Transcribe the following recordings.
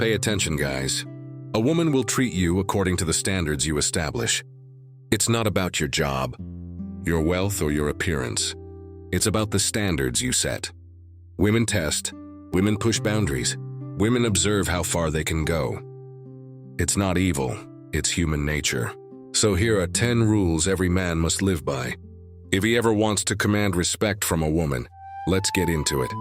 Pay attention, guys. A woman will treat you according to the standards you establish. It's not about your job, your wealth, or your appearance. It's about the standards you set. Women test, women push boundaries, women observe how far they can go. It's not evil, it's human nature. So here are 10 rules every man must live by. If he ever wants to command respect from a woman, let's get into it.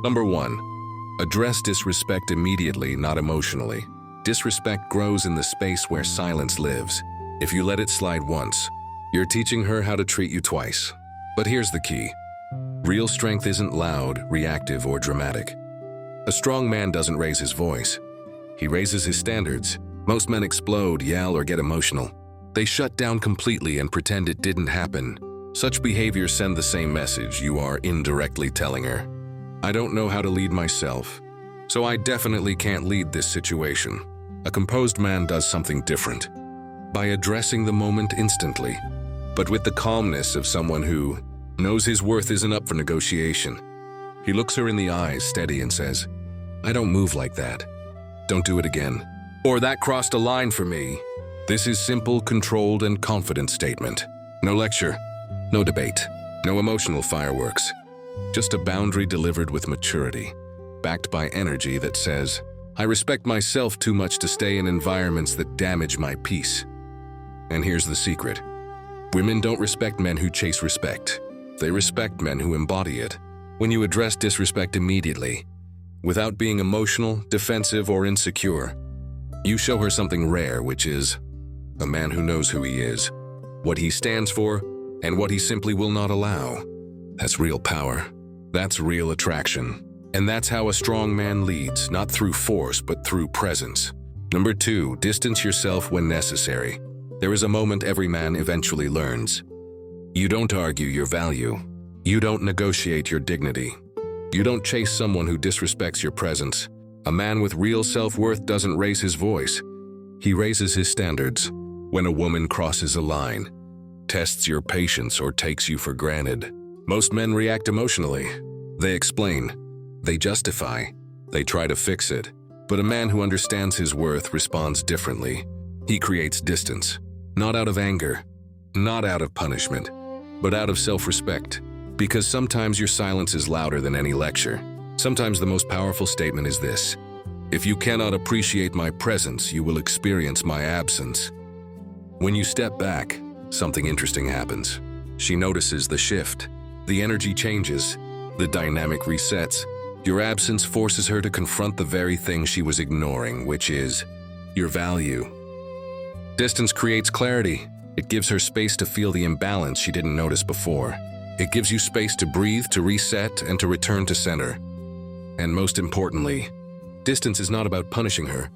Number 1. Address disrespect immediately, not emotionally. Disrespect grows in the space where silence lives. If you let it slide once, you're teaching her how to treat you twice. But here's the key. Real strength isn't loud, reactive, or dramatic. A strong man doesn't raise his voice. He raises his standards. Most men explode, yell, or get emotional. They shut down completely and pretend it didn't happen. Such behaviors send the same message you are indirectly telling her. I don't know how to lead myself, so I definitely can't lead this situation. A composed man does something different. By addressing the moment instantly, but with the calmness of someone who knows his worth isn't up for negotiation. He looks her in the eyes, steady, and says, I don't move like that. Don't do it again. Or that crossed a line for me. This is simple, controlled, and confident statement. No lecture, no debate, no emotional fireworks. Just a boundary delivered with maturity, backed by energy that says, I respect myself too much to stay in environments that damage my peace. And here's the secret. Women don't respect men who chase respect. They respect men who embody it. When you address disrespect immediately, without being emotional, defensive, or insecure, you show her something rare, which is a man who knows who he is, what he stands for, and what he simply will not allow. That's real power. That's real attraction. And that's how a strong man leads, not through force, but through presence. Number 2, distance yourself when necessary. There is a moment every man eventually learns. You don't argue your value. You don't negotiate your dignity. You don't chase someone who disrespects your presence. A man with real self-worth doesn't raise his voice. He raises his standards. When a woman crosses a line, tests your patience, or takes you for granted, most men react emotionally. They explain. They justify. They try to fix it. But a man who understands his worth responds differently. He creates distance. Not out of anger, not out of punishment, but out of self-respect. Because sometimes your silence is louder than any lecture. Sometimes the most powerful statement is this: if you cannot appreciate my presence, you will experience my absence. When you step back, something interesting happens. She notices the shift. The energy changes. The dynamic resets. Your absence forces her to confront the very thing she was ignoring, which is your value. Distance creates clarity. It gives her space to feel the imbalance she didn't notice before. It gives you space to breathe, to reset, and to return to center. And most importantly, distance is not about punishing her.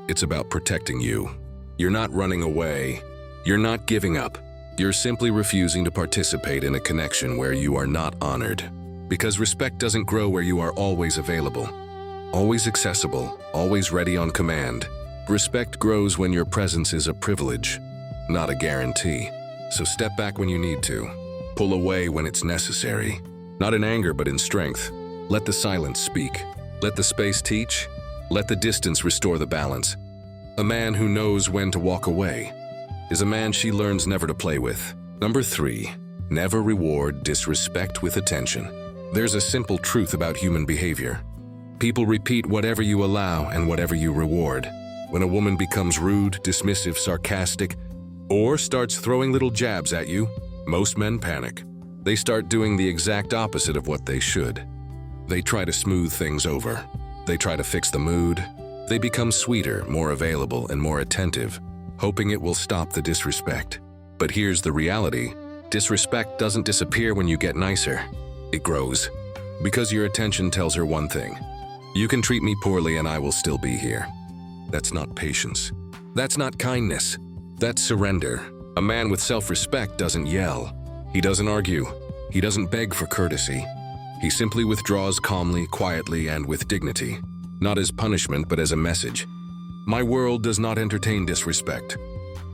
It's about protecting you. You're not running away. You're not giving up. You're simply refusing to participate in a connection where you are not honored. Because respect doesn't grow where you are always available, always accessible, always ready on command. Respect grows when your presence is a privilege, not a guarantee. So step back when you need to. Pull away when it's necessary. Not in anger, but in strength. Let the silence speak. Let the space teach. Let the distance restore the balance. A man who knows when to walk away is a man she learns never to play with. Number 3, never reward disrespect with attention. There's a simple truth about human behavior. People repeat whatever you allow and whatever you reward. When a woman becomes rude, dismissive, sarcastic, or starts throwing little jabs at you, most men panic. They start doing the exact opposite of what they should. They try to smooth things over. They try to fix the mood. They become sweeter, more available, and more attentive, hoping it will stop the disrespect. But here's the reality. Disrespect doesn't disappear when you get nicer. It grows. Because your attention tells her one thing. You can treat me poorly and I will still be here. That's not patience. That's not kindness. That's surrender. A man with self-respect doesn't yell. He doesn't argue. He doesn't beg for courtesy. He simply withdraws calmly, quietly, and with dignity. Not as punishment, but as a message. My world does not entertain disrespect.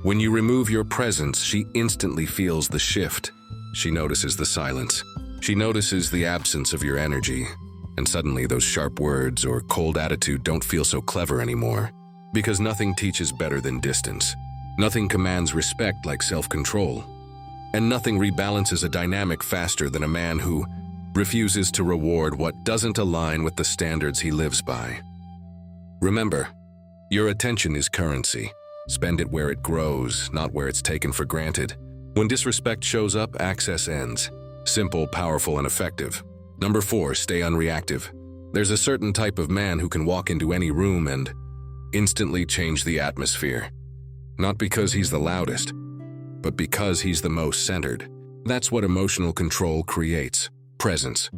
When you remove your presence, she instantly feels the shift. She notices the silence. She notices the absence of your energy. And suddenly those sharp words or cold attitude don't feel so clever anymore. Because nothing teaches better than distance. Nothing commands respect like self-control. And nothing rebalances a dynamic faster than a man who refuses to reward what doesn't align with the standards he lives by. Remember, your attention is currency. Spend it where it grows, not where it's taken for granted. When disrespect shows up, access ends. Simple, powerful, and effective. Number 4, stay unreactive. There's a certain type of man who can walk into any room and instantly change the atmosphere. Not because he's the loudest, but because he's the most centered. That's what emotional control creates. Presence.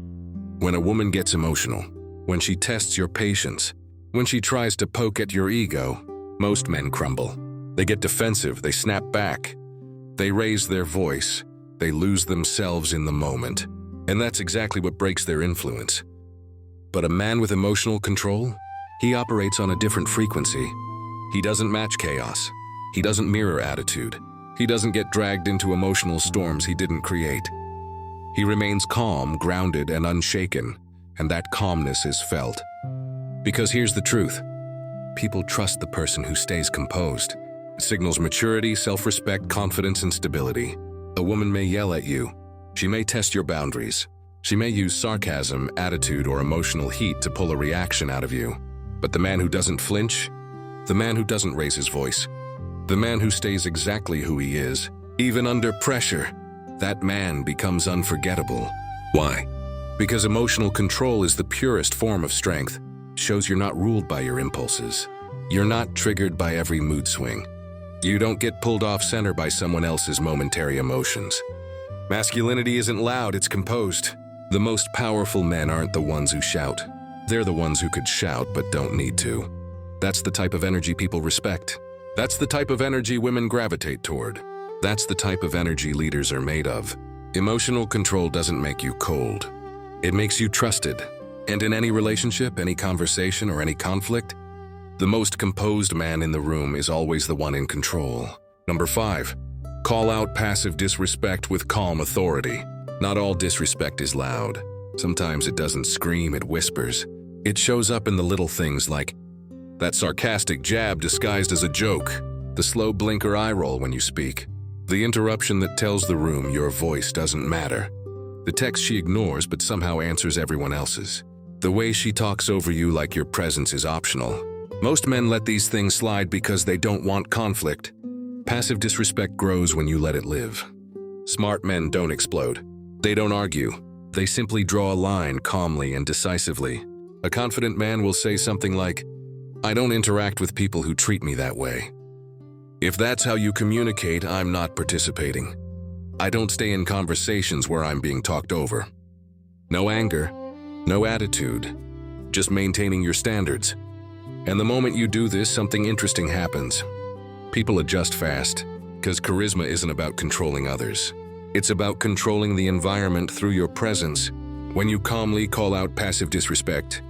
When a woman gets emotional, when she tests your patience, when she tries to poke at your ego, most men crumble. They get defensive, they snap back. They raise their voice, they lose themselves in the moment. And that's exactly what breaks their influence. But a man with emotional control, he operates on a different frequency. He doesn't match chaos. He doesn't mirror attitude. He doesn't get dragged into emotional storms he didn't create. He remains calm, grounded, and unshaken, and that calmness is felt. Because here's the truth. People trust the person who stays composed. It signals maturity, self-respect, confidence, and stability. A woman may yell at you. She may test your boundaries. She may use sarcasm, attitude, or emotional heat to pull a reaction out of you. But the man who doesn't flinch, the man who doesn't raise his voice, the man who stays exactly who he is, even under pressure, that man becomes unforgettable. Why? Because emotional control is the purest form of strength. It shows you're not ruled by your impulses. You're not triggered by every mood swing. You don't get pulled off center by someone else's momentary emotions. Masculinity isn't loud, it's composed. The most powerful men aren't the ones who shout. They're the ones who could shout but don't need to. That's the type of energy people respect. That's the type of energy women gravitate toward. That's the type of energy leaders are made of. Emotional control doesn't make you cold. It makes you trusted. And in any relationship, any conversation, or any conflict, the most composed man in the room is always the one in control. Number 5, call out passive disrespect with calm authority. Not all disrespect is loud. Sometimes it doesn't scream, it whispers. It shows up in the little things like that sarcastic jab disguised as a joke, the slow blinker eye roll when you speak, the interruption that tells the room your voice doesn't matter, the text she ignores but somehow answers everyone else's, the way she talks over you like your presence is optional. Most men let these things slide because they don't want conflict. Passive disrespect grows when you let it live. Smart men don't explode. They don't argue. They simply draw a line calmly and decisively. A confident man will say something like, "I don't interact with people who treat me that way. If that's how you communicate, I'm not participating. I don't stay in conversations where I'm being talked over." No anger, no attitude, just maintaining your standards. And the moment you do this, something interesting happens. People adjust fast, because charisma isn't about controlling others. It's about controlling the environment through your presence. When you calmly call out passive disrespect,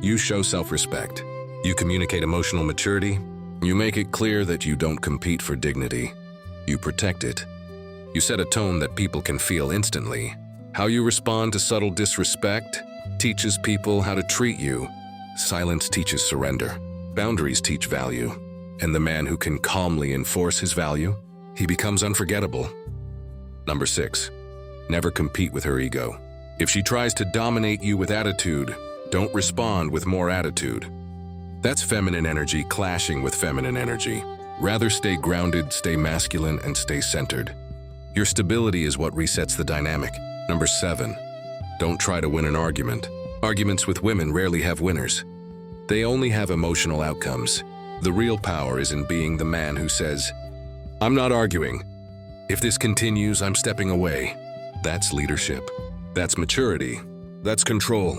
you show self-respect. You communicate emotional maturity. You make it clear that you don't compete for dignity. You protect it. You set a tone that people can feel instantly. How you respond to subtle disrespect teaches people how to treat you. Silence teaches surrender. Boundaries teach value. And the man who can calmly enforce his value, he becomes unforgettable. Number 6, never compete with her ego. If she tries to dominate you with attitude, don't respond with more attitude. That's feminine energy clashing with feminine energy. Rather stay grounded, stay masculine, and stay centered. Your stability is what resets the dynamic. Number 7, don't try to win an argument. Arguments with women rarely have winners. They only have emotional outcomes. The real power is in being the man who says, "I'm not arguing. If this continues, I'm stepping away." That's leadership. That's maturity. That's control.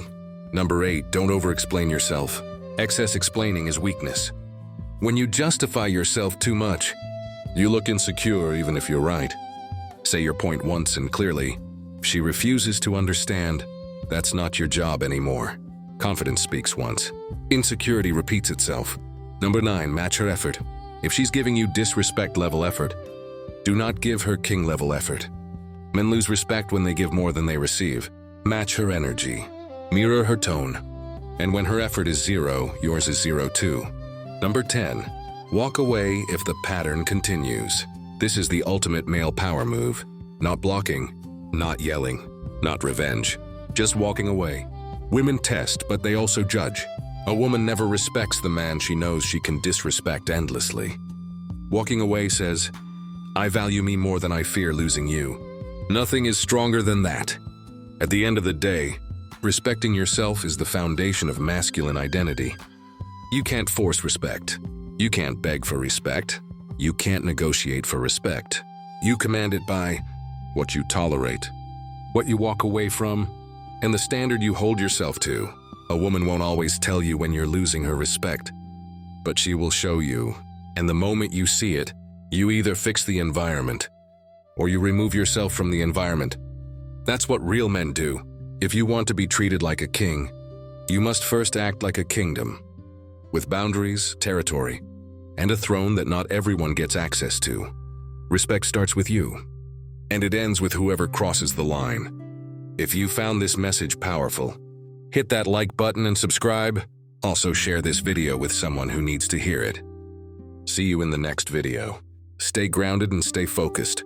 Number 8, don't over-explain yourself. Excess explaining is weakness. When you justify yourself too much, you look insecure even if you're right. Say your point once and clearly. If she refuses to understand, that's not your job anymore. Confidence speaks once. Insecurity repeats itself. Number 9, match her effort. If she's giving you disrespect-level effort, do not give her king-level effort. Men lose respect when they give more than they receive. Match her energy. Mirror her tone. And when her effort is 0, yours is 0 too. Number 10. Walk away if the pattern continues. This is the ultimate male power move. Not blocking, not yelling, not revenge. Just walking away. Women test, but they also judge. A woman never respects the man she knows she can disrespect endlessly. Walking away says, I value me more than I fear losing you. Nothing is stronger than that. At the end of the day, respecting yourself is the foundation of masculine identity. You can't force respect. You can't beg for respect. You can't negotiate for respect. You command it by what you tolerate, what you walk away from, and the standard you hold yourself to. A woman won't always tell you when you're losing her respect, but she will show you, and the moment you see it, you either fix the environment or you remove yourself from the environment. That's what real men do. If you want to be treated like a king, you must first act like a kingdom, with boundaries, territory, and a throne that not everyone gets access to. Respect starts with you, and it ends with whoever crosses the line. If you found this message powerful, hit that like button and subscribe. Also share this video with someone who needs to hear it. See you in the next video. Stay grounded and stay focused.